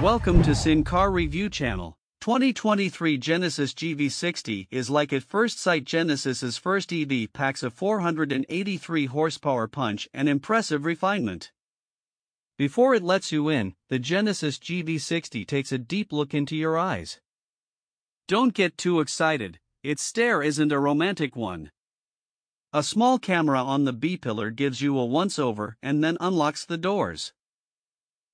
Welcome to Sinh Car Review Channel. 2023 Genesis GV60 is like at first sight Genesis's first EV, packs a 483 horsepower punch and impressive refinement. Before it lets you in, the Genesis GV60 takes a deep look into your eyes. Don't get too excited, its stare isn't a romantic one. A small camera on the B-pillar gives you a once-over and then unlocks the doors.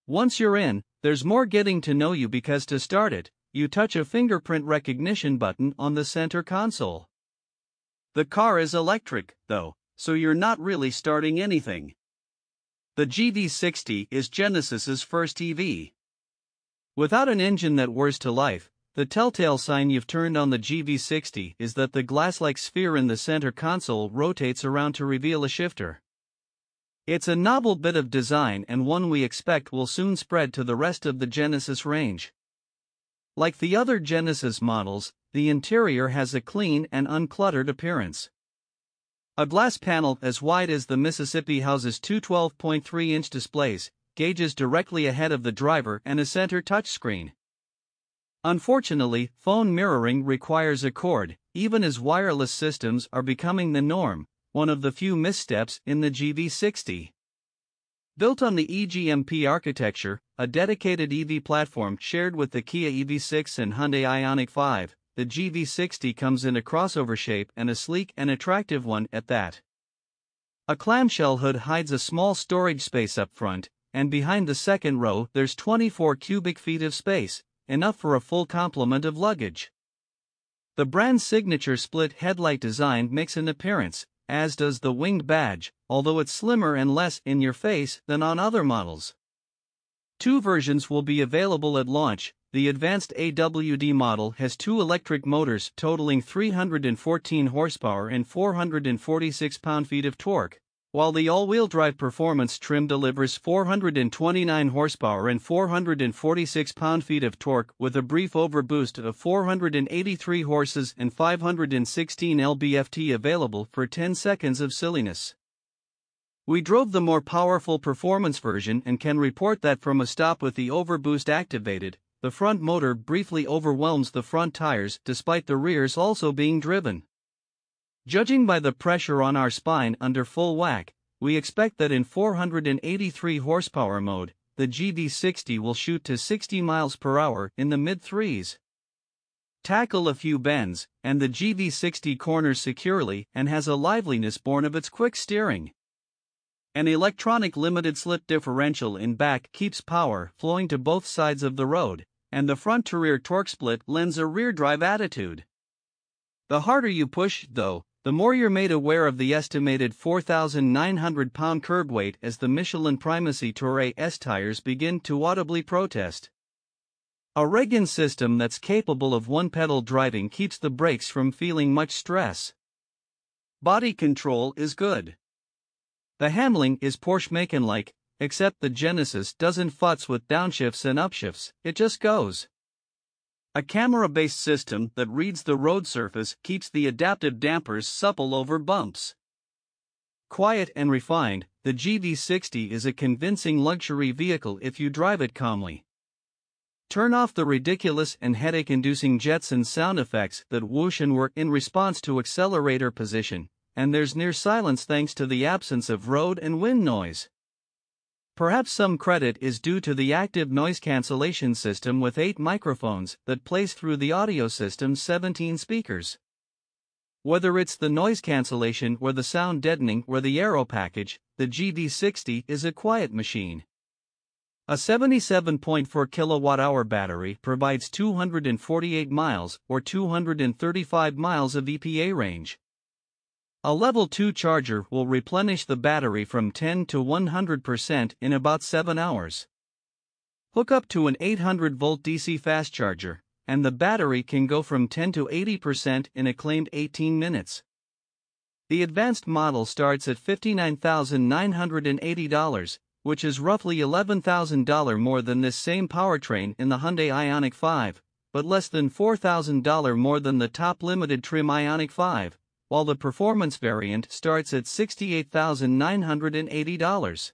Once you're in, there's more getting to know you because to start it, you touch a fingerprint recognition button on the center console. The car is electric, though, so you're not really starting anything. The GV60 is Genesis's first EV. Without an engine that whirs to life, the telltale sign you've turned on the GV60 is that the glass-like sphere in the center console rotates around to reveal a shifter. It's a novel bit of design and one we expect will soon spread to the rest of the Genesis range. Like the other Genesis models, the interior has a clean and uncluttered appearance. A glass panel as wide as the Mississippi houses two 12.3-inch displays, gauges directly ahead of the driver and a center touchscreen. Unfortunately, phone mirroring requires a cord, even as wireless systems are becoming the norm, one of the few missteps in the GV60. Built on the EGMP architecture, a dedicated EV platform shared with the Kia EV6 and Hyundai Ioniq 5, the GV60 comes in a crossover shape and a sleek and attractive one at that. A clamshell hood hides a small storage space up front, and behind the second row there's 24 cubic feet of space, enough for a full complement of luggage. The brand's signature split headlight design makes an appearance, as does the winged badge, although it's slimmer and less in your face than on other models. Two versions will be available at launch. The advanced AWD model has two electric motors totaling 314 horsepower and 446 pound-feet of torque, while the all-wheel drive performance trim delivers 429 horsepower and 446 pound-feet of torque with a brief overboost of 483 horses and 516 lb-ft available for 10 seconds of silliness. We drove the more powerful performance version and can report that from a stop with the overboost activated, the front motor briefly overwhelms the front tires despite the rears also being driven. Judging by the pressure on our spine under full whack, we expect that in 483 horsepower mode, the GV60 will shoot to 60 miles per hour in the mid-threes. Tackle a few bends, and the GV60 corners securely and has a liveliness born of its quick steering. An electronic limited-slip differential in back keeps power flowing to both sides of the road, and the front-to-rear torque split lends a rear-drive attitude. The harder you push, though, the more you're made aware of the estimated 4,900 pound curb weight as the Michelin Primacy Tour S tires begin to audibly protest. A Reagan system that's capable of one-pedal driving keeps the brakes from feeling much stress. Body control is good. The handling is Porsche-Macan-like, except the Genesis doesn't futz with downshifts and upshifts, it just goes. A camera-based system that reads the road surface keeps the adaptive dampers supple over bumps. Quiet and refined, the GV60 is a convincing luxury vehicle if you drive it calmly. Turn off the ridiculous and headache-inducing Jetson sound effects that whoosh and whir in response to accelerator position, and there's near silence thanks to the absence of road and wind noise. Perhaps some credit is due to the active noise cancellation system with 8 microphones that plays through the audio system's 17 speakers. Whether it's the noise cancellation or the sound deadening or the aero package, the GV60 is a quiet machine. A 77.4 kilowatt-hour battery provides 248 miles or 235 miles of EPA range. A Level 2 charger will replenish the battery from 10 to 100% in about 7 hours. Hook up to an 800-volt DC fast charger, and the battery can go from 10 to 80% in a claimed 18 minutes. The advanced model starts at $59,980, which is roughly $11,000 more than this same powertrain in the Hyundai Ioniq 5, but less than $4,000 more than the top limited trim Ioniq 5. While the performance variant starts at $68,980.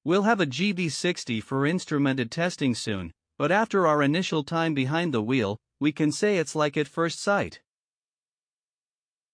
We'll have a GV60 for instrumented testing soon, but after our initial time behind the wheel, we can say it's like at first sight.